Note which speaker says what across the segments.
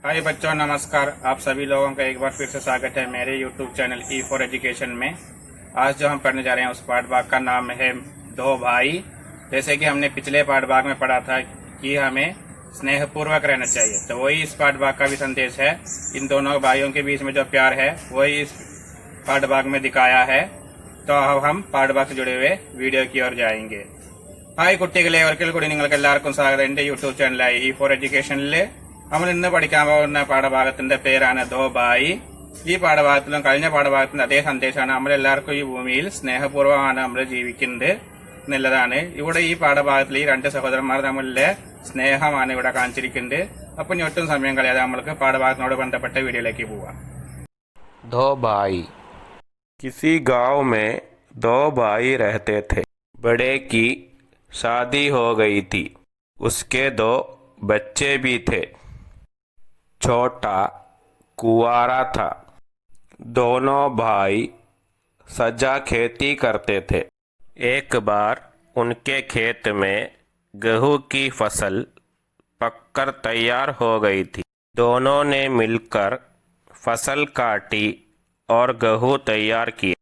Speaker 1: हाय बच्चों, नमस्कार। आप सभी लोगों का एक बार फिर से स्वागत है मेरे YouTube channel E for education में। आज जो हम पढ़ने जा रहे हैं उस पाठ भाग का नाम है दो भाई। जैसे कि हमने पिछले पाठ भाग में पढ़ा था कि हमें स्नेहपूर्वक रहना चाहिए, तो वही इस पाठ भाग का भी संदेश है। इन दोनों भाइयों के बीच में जो प्यार है वही इस पाठ भाग में दिखाया है। तो अब हम पाठ भाग से जुड़े हुए वीडियो की ओर जाएंगे। ഹായ് കുട്ടികളെ, ഒരിക്കൽ കൂടി നിങ്ങൾക്ക് എല്ലാവർക്കും സ്വാഗതം എന്റെ യൂട്യൂബ് ചാനലായ ഇ ഫോർ എഡ്യൂക്കേഷനിലെ നമ്മൾ ഇന്ന് പഠിക്കാൻ പോകുന്ന പാഠഭാഗത്തിന്റെ പേരാണ് ദോ ഭായി. ഈ പാഠഭാഗത്തിലും കഴിഞ്ഞ പാഠഭാഗത്തിന്റെ അതേ സന്ദേശമാണ്. നമ്മളെല്ലാവർക്കും ഈ ഭൂമിയിൽ സ്നേഹപൂർവ്വമാണ് നമ്മൾ ജീവിക്കുന്നത് എന്നുള്ളതാണ്. ഇവിടെ ഈ പാഠഭാഗത്തിൽ ഈ രണ്ട് സഹോദരന്മാർ തമ്മിലെ സ്നേഹമാണ് ഇവിടെ കാണിച്ചിരിക്കുന്നത്. അപ്പൊ ഇനി ഒട്ടും സമയം കളയാതെ നമ്മൾക്ക് പാഠഭാഗത്തിനോട് ബന്ധപ്പെട്ട വീഡിയോയിലേക്ക് പോവാം.
Speaker 2: दो भाई। किसी गांव में दो भाई रहते थे। बड़े की शादी हो गई थी, उसके दो बच्चे भी थे। छोटा कुंवारा था। दोनों भाई सजा खेती करते थे। एक बार उनके खेत में गेहूं की फसल पककर तैयार हो गई थी। दोनों ने मिलकर फसल काटी और गेहूं तैयार किया।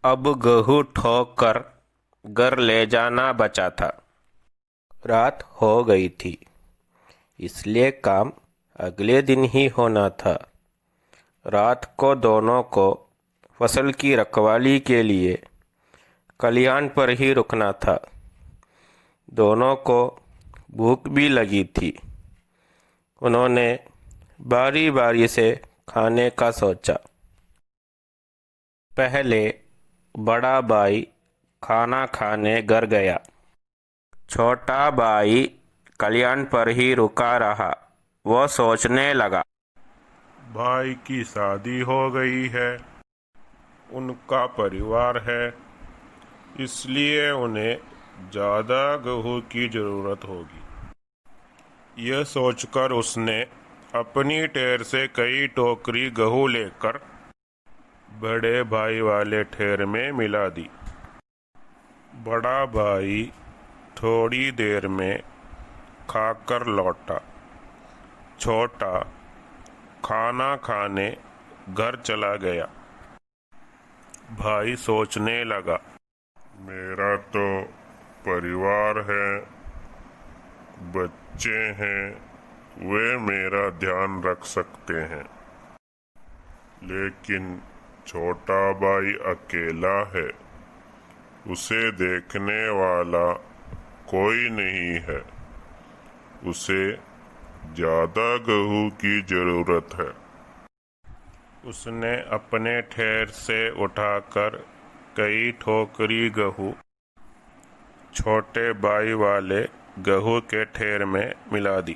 Speaker 2: अब गेहूं ठोक कर घर ले जाना बचा था। रात हो गई थी, इसलिए काम अगले दिन ही होना था। रात को दोनों को फसल की रखवाली के लिए खलिहान पर ही रुकना था। दोनों को भूख भी लगी थी। उन्होंने बारी बारी से खाने का सोचा। पहले बड़ा भाई खाना खाने घर गया। छोटा भाई कल्याण पर ही रुका रहा। वो सोचने लगा,
Speaker 3: भाई की शादी हो गई है, उनका परिवार है, इसलिए उन्हें ज़्यादा गेहूं की ज़रूरत होगी। यह सोचकर उसने अपनी ठेर से कई टोकरी गेहूं लेकर बड़े भाई वाले ठेर में मिला दी। बड़ा भाई थोड़ी देर में खाकर लौटा। छोटा खाना खाने घर चला गया। भाई सोचने लगा, मेरा तो परिवार है, बच्चे हैं, वे मेरा ध्यान रख सकते हैं, लेकिन छोटा भाई अकेला है, उसे देखने वाला कोई नहीं है, उसे ज़्यादा गेहूं की ज़रूरत है। उसने अपने ठेर से उठाकर कई ठोकरी गेहूं छोटे भाई वाले गेहूं के ठेर में मिला दी।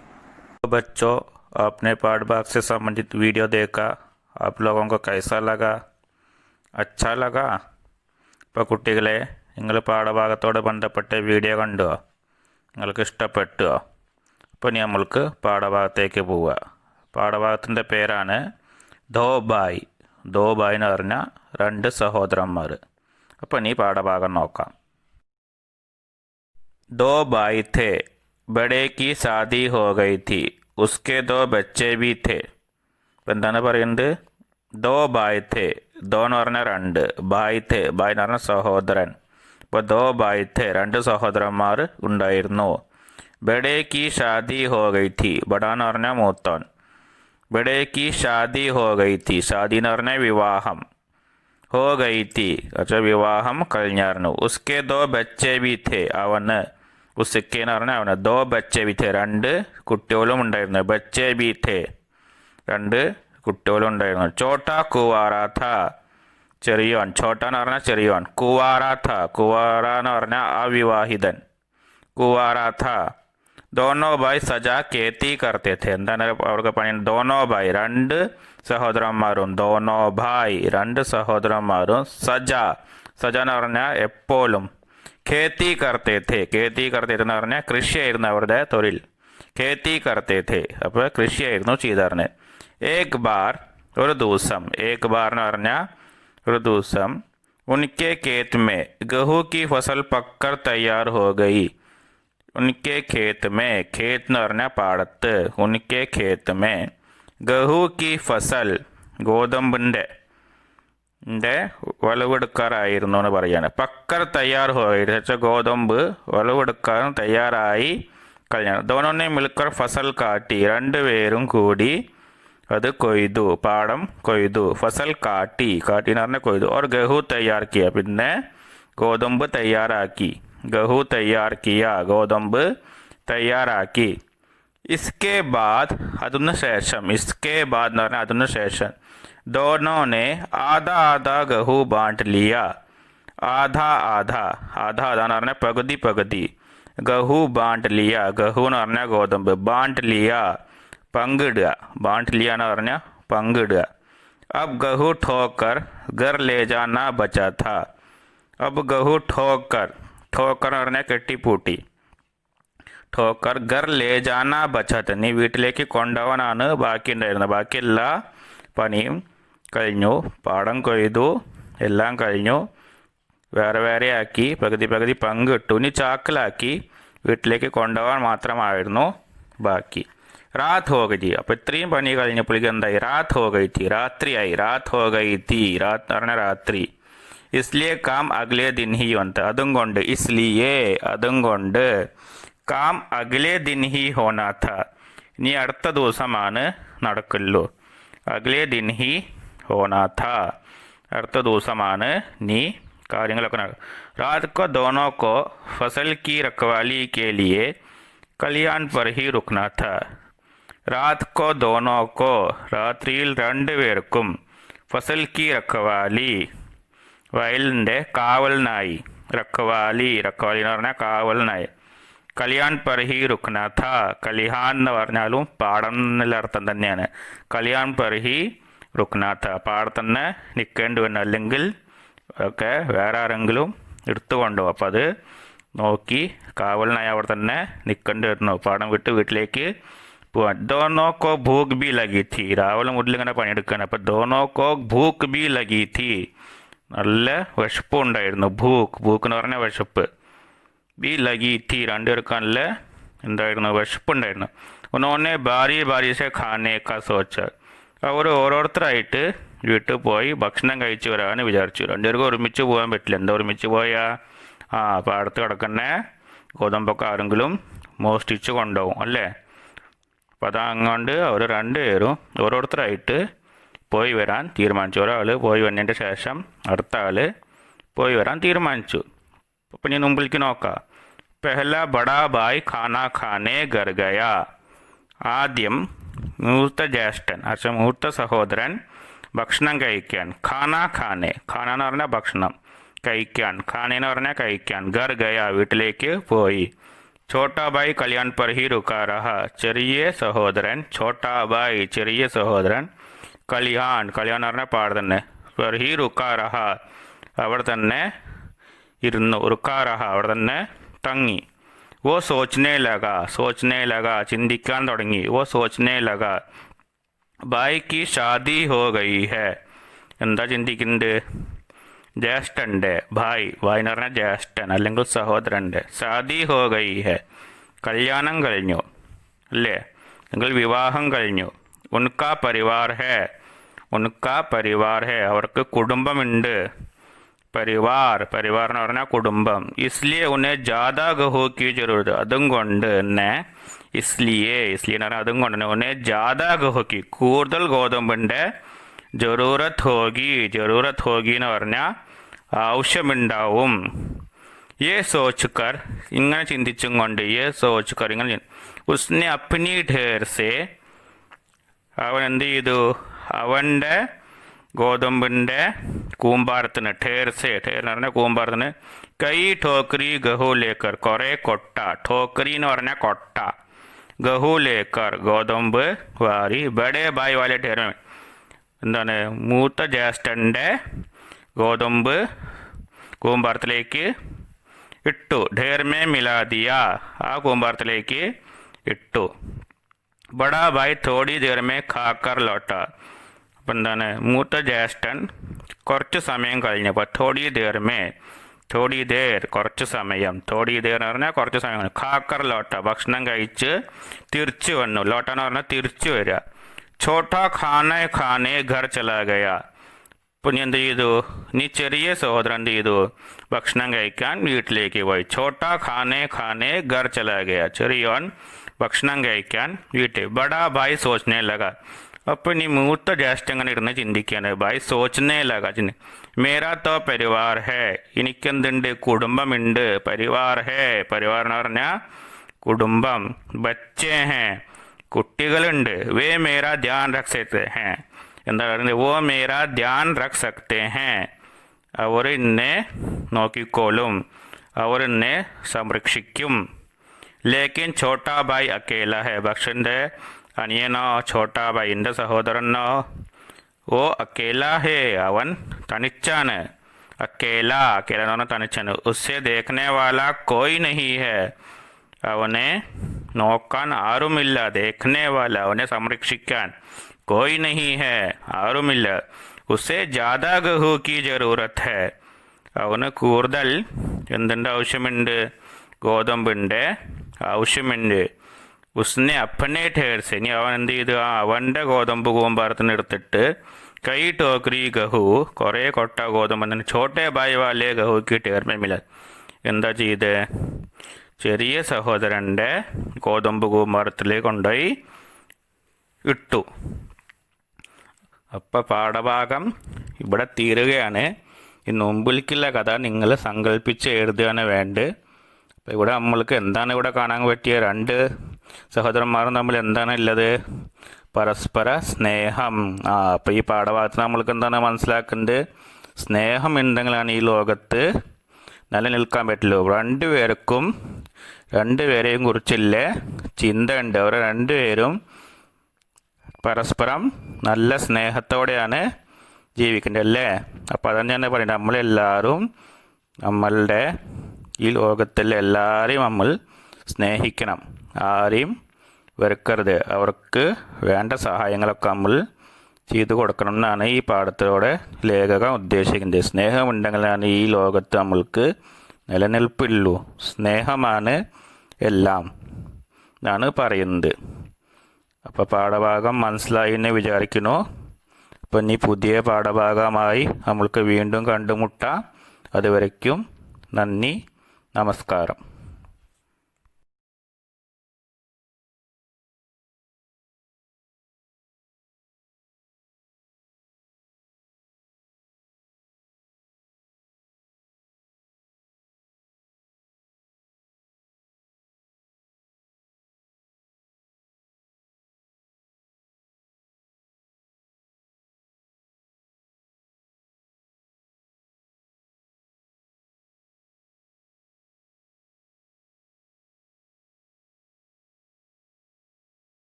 Speaker 2: तो बच्चों, आपने पाठ भाग से संबंधित वीडियो देखा। आप लोगों को कैसा लगा? अच्छा लगा? ഇപ്പോൾ കുട്ടികളെ, നിങ്ങൾ പാഠഭാഗത്തോട് ബന്ധപ്പെട്ട വീഡിയോ കണ്ടോ? നിങ്ങൾക്ക് ഇഷ്ടപ്പെട്ടോ? അപ്പോൾ ഇനി നമ്മൾക്ക് പാഠഭാഗത്തേക്ക് പോവുക. പാഠഭാഗത്തിൻ്റെ പേരാണ് ദോ ഭായ്. ദോ ഭായ് എന്ന് പറഞ്ഞാൽ രണ്ട് സഹോദരന്മാർ. അപ്പോൾ ഇനി പാഠഭാഗം നോക്കാം. दो भाई थे, बड़े की शादी हो गई थी, उसके दो बच्चे भी थे. ഇപ്പം എന്താണ് പറയുന്നത്? ദോ ഭായ് ഥേ. ദോ എന്ന് പറഞ്ഞാൽ രണ്ട്, ഭായ് ഥേ, ഭായ് എന്ന് പറഞ്ഞാൽ സഹോദരൻ. അപ്പോൾ ദോ ഭായ് ഥേ, രണ്ട് സഹോദരന്മാർ ഉണ്ടായിരുന്നു. ബഡേ കി ഷാദി ഹോ ഗൈ ഥി. ബഡ എന്ന് പറഞ്ഞാൽ മൂത്തോൻ. ബഡേ കി ഷാദി ഹോ ഗൈ ഥി. ഷാദി എന്ന് പറഞ്ഞാൽ വിവാഹം. ഹോ ഗൈ ഥി പക്ഷേ വിവാഹം കഴിഞ്ഞായിരുന്നു. ഉസ്കെ ദോ ബച്ചെ ബി ഥേ. അവന്, ഉസ്കെ എന്ന് പറഞ്ഞാൽ അവന്, ദോ ബച്ചെ ബി ഥേ, രണ്ട് കുട്ടികളും ഉണ്ടായിരുന്നു. ബച്ചെ ബി ഥേ, രണ്ട് കുട്ടികളും ഉണ്ടായിരുന്നു. ചോട്ടാ കുവാറ ഥ, ചെറിയോൻ. ചോട്ട എന്ന് പറഞ്ഞാൽ ചെറിയോൻ. കുവാറ ഥ, കുവാറ എന്ന് പറഞ്ഞാൽ അവിവാഹിതൻ. കുവാറ ഥ. ദോനോ ഭായ് സജാ കേത്തി കർത്തെ ഥേ. എന്താണ് അവർക്ക് പണി? ദോനോ ഭായ്, രണ്ട് സഹോദരന്മാരും. ദോനോ ഭായ്, രണ്ട് സഹോദരന്മാരും. സജ, സജ എന്ന് പറഞ്ഞാൽ എപ്പോഴും. ഖേത്തി കർത്തെ ഥേ. ഖേത്തി കർത്തെ എന്ന് പറഞ്ഞാൽ കൃഷിയായിരുന്നു അവരുടെ തൊഴിൽ. ഖേത്തി കർത്തെ ഥേ, അപ്പോൾ കൃഷിയായിരുന്നു ചെയ്തായിരുന്നത്. ഏക് ബാർ, ഒരു ദിവസം. ഏക് ബാർ എന്ന് പറഞ്ഞാൽ ഒരു ദിവസം. ഉൻകെ खेत में गेहूं की फसल पककर तैयार हो गई. उनके खेत में, खेत എന്ന് പറഞ്ഞാൽ പാടത്ത്. ഉനിക്കെ खेत में ഗഹു കി ഫസൽ ഗോതമ്പിൻ്റെ വിളവെടുക്കാറായിരുന്നു എന്ന് പറയാണ്. പക്കർ തയ്യാർ ഹോയി വെച്ചാൽ ഗോതമ്പ് വിളവെടുക്കാൻ തയ്യാറായി കഴിഞ്ഞാണ്. ദോനോനെ മിൽക്കർ ഫസൽ കാട്ടി രണ്ടുപേരും കൂടി അത് കൊയ്തു, പാടം കൊയ്തു. ഫസൽ കാട്ടി എന്ന് പറഞ്ഞാൽ കൊയ്തു. ഓർ ഗഹു തയ്യാറാക്കിയ പിന്നെ ഗോതമ്പ് തയ്യാറാക്കി. ഗഹു തയ്യാറാക്കിയ ഗോതമ്പ് തയ്യാറാക്കി. ഇസ്കെ ബാദ് അതിനു ശേഷം, ഇസ്കെ ബാദ് എന്ന് പറഞ്ഞാൽ അതിനു ശേഷം, ദോനോനെ ആധാ ആധാ ഗഹു ബാണ്ട് ലിയ. ആധാ ആധാ ആധാ ആധാ എന്ന് പറഞ്ഞാൽ പകുതി പകുതി. ഗഹു ബാണ്ട് ലിയ ഗഹു എന്ന് പറഞ്ഞാൽ ഗോതമ്പ്. ബാണ്ട് ലിയ പങ്കിടുക. ബാണ്ട് ലിയ എന്ന് പറഞ്ഞാൽ പങ്കിടുക. അബ് ഗഹു ठोकर घर ले जाना बचा था. अब ഗഹു ठोकर ठोकर എന്ന് പറഞ്ഞാൽ കെട്ടിപ്പൂട്ടി. ठोकर घर ले जाना बचा था നീ വീട്ടിലേക്ക് കൊണ്ടുപോകാനാണ് ബാക്കി ഉണ്ടായിരുന്നത്. ബാക്കി എല്ലാ പണിയും കഴിഞ്ഞു. പാടം കൊയ്തു, എല്ലാം കഴിഞ്ഞു. വേറെ വേറെ ആക്കി പകുതി പകുതി പങ്കിട്ടു. ഇനി ചാക്കിലാക്കി വീട്ടിലേക്ക് കൊണ്ടുപോകാൻ മാത്രമായിരുന്നു ബാക്കി. രാത് ഹോ ഗയി. അപ്പോൾ ഇത്രയും പണി കഴിഞ്ഞപ്പോഴേക്കും എന്തായി? രാത് ഹോ ഗയി തീ രാത്രിയായി. രാത് ഹോ ഗയി തീ രാത് എന്ന് പറഞ്ഞാൽ രാത്രി. ഇസ്ലിയെ കാം അഗ്ലേ ദിൻ ഹി വന്നത് അതും കൊണ്ട്. ഇസ്ലിയെ അതും കൊണ്ട്. കാം അഗ്ലേ ദിൻ ഹി ഹോനാ ഥ ഇനി അടുത്ത ദിവസമാണ് നടക്കുള്ളൂ. അഗ്ലേ ദിൻ ഹി ഹോനാ ഥ അടുത്ത ദിവസമാണ് നീ കാര്യങ്ങളൊക്കെ നടക്കും. रात को दोनों को फसल की रखवाली के लिए कल्याण पर ही रुकना था. रात को दोनों को രാത്രിയിൽ രണ്ടുപേർക്കും ഫസൽ കി റഖവാലി വയലിൻ്റെ കാവലിനായി. റഖവാലി റഖവാലി എന്ന് പറഞ്ഞാൽ കാവലിനായി. കല്യാൺ पर ही रुकना था കലിഹാൻ എന്ന് പറഞ്ഞാലും പാടം എന്നുള്ള അർത്ഥം തന്നെയാണ്. കല്യാൺ पर ही रुकना था പാടത്തന്നെ നിൽക്കേണ്ടി വന്നു, അല്ലെങ്കിൽ ഒക്കെ വേറെ ആരെങ്കിലും എടുത്തു കൊണ്ടുപോകും. അപ്പോൾ അത് നോക്കി കാവലിനായി അവിടെ തന്നെ നിൽക്കേണ്ടി വരുന്നു. പാടം വിട്ട് വീട്ടിലേക്ക് പോവാൻ. ദോനോക്കോ ഭൂക്ക് ബി ലഗി തീ രാവിലെ മുതൽ ഇങ്ങനെ പണിയെടുക്കുകയാണ്. അപ്പോൾ ദോനോക്കോ ഭൂക്ക് ബി ലഗി തീ നല്ല വിശപ്പ് ഉണ്ടായിരുന്നു. ഭൂക്ക് എന്ന് പറഞ്ഞാൽ വിശപ്പ്. ബി ലഗി തീ രണ്ടുപേർക്കും നല്ല എന്തായിരുന്നു? വിശപ്പുണ്ടായിരുന്നു. ഉന്നോനെ ബാരി ബാരി സെ ഖാനെ കാ സോച്ച അവർ ഓരോരുത്തരായിട്ട് വീട്ടിൽ പോയി ഭക്ഷണം കഴിച്ചു വരാമെന്ന് വിചാരിച്ചു. രണ്ടുപേർക്കും ഒരുമിച്ച് പോകാൻ പറ്റില്ല. എന്താ ഒരുമിച്ച് പോയാൽ പാടത്ത് കിടക്കുന്ന ഗോതമ്പൊക്കെ ആരെങ്കിലും മോഷ്ടിച്ച് കൊണ്ടുപോകും അല്ലേ. അപ്പോൾ അതങ്ങോണ്ട് അവർ രണ്ടുപേരും ഓരോരുത്തരായിട്ട് പോയി വരാൻ തീരുമാനിച്ചു. ഒരാൾ പോയി വന്നതിൻ്റെ ശേഷം അടുത്ത ആൾ പോയി വരാൻ തീരുമാനിച്ചു. അപ്പം ഇനി മുമ്പിലേക്ക് നോക്കാം. പെഹല ബഡാ ബായ് ഖാന ഖാനെ ഗർ ഗയ. ആദ്യം മൂത്ത ജ്യേഷ്ഠൻ മൂത്ത സഹോദരൻ ഭക്ഷണം കഴിക്കാൻ. ഖാന ഖാനെ ഖാന എന്ന് പറഞ്ഞാൽ ഭക്ഷണം കഴിക്കാൻ. ഖാനെ എന്ന് പറഞ്ഞാൽ കഴിക്കാൻ. ഗർ ഗയ വീട്ടിലേക്ക് പോയി. ഛോട്ടാബായി കല്യാൺ पर ही रुका रहा ചെറിയ സഹോദരൻ. ഛോട്ടാബായി ചെറിയ സഹോദരൻ. കല്യാൺ കല്യാൺ എന്ന് പറഞ്ഞാൽ പാട് തന്നെ. पर ही रुका रहा അവിടെ തന്നെ ഇരുന്നു. रुका रहा അവിടെ തന്നെ തങ്ങി. वो सोचने लगा ചിന്തിക്കാൻ തുടങ്ങി. वो सोचने लगा भाई की शादी हो गई है. എന്താ ചിന്തിക്കുന്നുണ്ട്? ജ്യേഷ്ഠൻ്റെ ഭായ് എന്ന് പറഞ്ഞാൽ ജ്യേഷ്ഠൻ അല്ലെങ്കിൽ സഹോദരൻ്റെ. ഷാദി ഹോ ഗയി ഹെ കല്യാണം കഴിഞ്ഞു അല്ലേ, അല്ലെങ്കിൽ വിവാഹം കഴിഞ്ഞു. ഉൻകാ പരിവാർ ഹെ അവർക്ക് കുടുംബമുണ്ട്. പരിവാർ എന്ന് പറഞ്ഞാൽ കുടുംബം. ഇസ്ലിയെ ഉന്നെ ജാദാ ഗഹു കി ജറൂരത് അതും കൊണ്ട് തന്നെ. ഇസ്ലിയെ എന്ന് പറഞ്ഞാൽ അതും കൊണ്ട് തന്നെ ഉന്നെ ജാദാ ഗഹു കി കൂടുതൽ ഗോതമ്പിൻ്റെ ജറൂറത്ത് ഹോഗി എന്ന് പറഞ്ഞാൽ ആവശ്യമുണ്ടാവും. സോച്ചുക്കർ ഇങ്ങനെ ചിന്തിച്ചും കൊണ്ട് സോച്ചുക്കർ ഇങ്ങനെ ഉസ്നെ അപ്നി ഢേർ സെ അവൻ എന്ത് ചെയ്തു? അവൻ്റെ ഗോതമ്പിൻ്റെ കൂമ്പാരത്തിന് ഠേർ എന്ന് പറഞ്ഞാൽ കൂമ്പാരത്തിന് കൈ ടോക്കറി ഗഹു ലേക്കർ കുറേ കൊട്ട. ടോക്കറി എന്ന് പറഞ്ഞാൽ കൊട്ട. ഗഹു ലേക്കർ ഗോതമ്പ് വാരി. ബഡേ ബായ് വാലെ ഠേർ എന്താണ്? മൂത്ത ജ്യേഷ്ഠൻ്റെ ഗോതമ്പ് കൂമ്പാരത്തിലേക്ക് ഇട്ടു. ഢേർമേ മിലാദിയ ആ കൂമ്പാരത്തിലേക്ക് ഇട്ടു. ബഡാ ഭായ് തോടി ദേർമേ ഖാക്കർ ലോട്ട. അപ്പം എന്താണ്? മൂത്ത ജ്യേഷ്ഠൻ കുറച്ച് സമയം കഴിഞ്ഞപ്പോൾ തോടി ദേർ കുറച്ച് സമയം. തോടി ദേർ എന്ന് പറഞ്ഞാൽ കുറച്ച് സമയം. ഖാക്കർ ലോട്ട ഭക്ഷണം കഴിച്ച് തിരിച്ചു വന്നു. ലോട്ട എന്ന് പറഞ്ഞാൽ തിരിച്ചു വരിക. छोटा खाने खाने घर चला गया അപ്പോൾ നീ എന്ത് ചെയ്തു നീ ചെറിയ സഹോദരൻ എന്ത് ചെയ്തു ഭക്ഷണം കഴിക്കാൻ വീട്ടിലേക്ക് പോയി ഛോട്ടാ ഖാനെ ഖാനെ ഘർ ചലാ ഗയ ചെറിയോൻ ഭക്ഷണം കഴിക്കാൻ വീട്ടിൽ ബടാ ഭായ് സോച്ചനെ ലഗ അപ്പോൾ നീ മൂത്ത ജ്യേഷ്ഠൻ അങ്ങനെ ഇരുന്ന് ചിന്തിക്കുകയാണ് ഭായ് സോച്ചനെ ലഗ മേരാ തോ പരിവാർ ഹേ എനിക്കെന്തുണ്ട് കുടുംബമുണ്ട് പരിവാർ ഹേ പരിവാർ എന്ന് പറഞ്ഞാൽ കുടുംബം ബച്ചേ ഹേ കുട്ടികളുണ്ട് വേ മേരാ ധ്യാൻ രക്ഷത്തെ ഹേ എന്താ പറയുന്നത് വോ മേരാ ധ്യാൻ രഖ് സക്തേ ഹേ അവർ എന്നെ നോക്കിക്കോളും അവർ എന്നെ സംരക്ഷിക്കും ലേക്കിൻ ഛോട്ടാ ഭായ് അക്കേല ഹേ ഭക്ഷൻ്റെ അനിയനോ ഛോട്ടാ ഭായ് എൻ്റെ സഹോദരനോ ഓ അക്കേല ഹേ അവൻ തനിച്ചാണ് അക്കേല അക്കേല എന്ന് പറഞ്ഞാൽ തനിച്ചാണ് ഉസ്സെ ദേഖ്നെ വാല കോയി നഹി ഹേ അവനെ നോക്കാൻ ആരുമില്ല ദേഖ്നെ വാല അവനെ സംരക്ഷിക്കാൻ കോയി നഹി ഹേ ആരുമില്ല ഉസ്സെ ജ്യാദാ ഗഹു കി ജറൂറത്ത് ഹേ അവന് കൂടുതൽ എന്തിൻ്റെ ആവശ്യമുണ്ട് ഗോതമ്പിൻ്റെ ആവശ്യമുണ്ട് ഉസ്നെ അപ്പനെ ഠേർസെ ഇനി അവൻ എന്ത് ചെയ്തു അവൻ്റെ ഗോതമ്പ് കൂമ്പാരത്തിന് എടുത്തിട്ട് കൈ ടോക്കറി ഗഹു കുറേ കൊട്ട ഗോതമ്പ് ഛോട്ടെ ബായ് വാലേ ഗഹുക്ക് ഠേർമേ മില എന്താ ചെയ്ത് ചെറിയ സഹോദരൻ്റെ ഗോതമ്പ് കൂമ്പാരത്തിലേക്ക് കൊണ്ടുപോയി ഇട്ടു അപ്പോൾ പാഠഭാഗം ഇവിടെ തീരുകയാണ് ഈ മുമ്പിലേക്കുള്ള കഥ നിങ്ങൾ സങ്കല്പിച്ച് എഴുതുകയാണ് വേണ്ടത് അപ്പോൾ ഇവിടെ നമ്മൾക്ക് എന്താണ് ഇവിടെ കാണാൻ പറ്റിയ രണ്ട് സഹോദരന്മാരും തമ്മിൽ എന്താണ് ഉള്ളത് പരസ്പര സ്നേഹം അപ്പോൾ ഈ പാഠഭാഗത്ത് നമ്മൾക്ക് എന്താണ് മനസ്സിലാക്കുന്നത് സ്നേഹം ഉണ്ടെങ്കിലാണ് ഈ ലോകത്ത് നിലനിൽക്കാൻ പറ്റുള്ളൂ രണ്ടുപേരെയും കുറിച്ചുള്ള ചിന്ത ഉണ്ട് അവർ രണ്ടുപേരും പരസ്പരം നല്ല സ്നേഹത്തോടെയാണ് ജീവിക്കേണ്ടത് അല്ലേ അപ്പോൾ അതാണ് ഞാൻ പറയുന്നത് നമ്മളെല്ലാവരും നമ്മളുടെ ഈ ലോകത്തിലെ എല്ലാവരെയും നമ്മൾ സ്നേഹിക്കണം ആരെയും വെറുക്കരുത് അവർക്ക് വേണ്ട സഹായങ്ങളൊക്കെ നമ്മൾ ചെയ്തു കൊടുക്കണം എന്നാണ് ഈ പാഠത്തിലൂടെ ലേഖകൻ ഉദ്ദേശിക്കുന്നത് സ്നേഹമുണ്ടെങ്കിലാണ് ഈ ലോകത്ത് നമ്മൾക്ക് നിലനിൽപ്പുള്ളൂ സ്നേഹമാണ് എല്ലാം എന്നാണ് പറയുന്നത് അപ്പോൾ പാഠഭാഗം മനസ്സിലായി എന്ന് വിചാരിക്കുന്നു അപ്പോൾ ഇനി പുതിയ പാഠഭാഗമായി നമ്മൾക്ക് വീണ്ടും കണ്ടുമുട്ടാം അതുവരയ്ക്കും നന്ദി നമസ്കാരം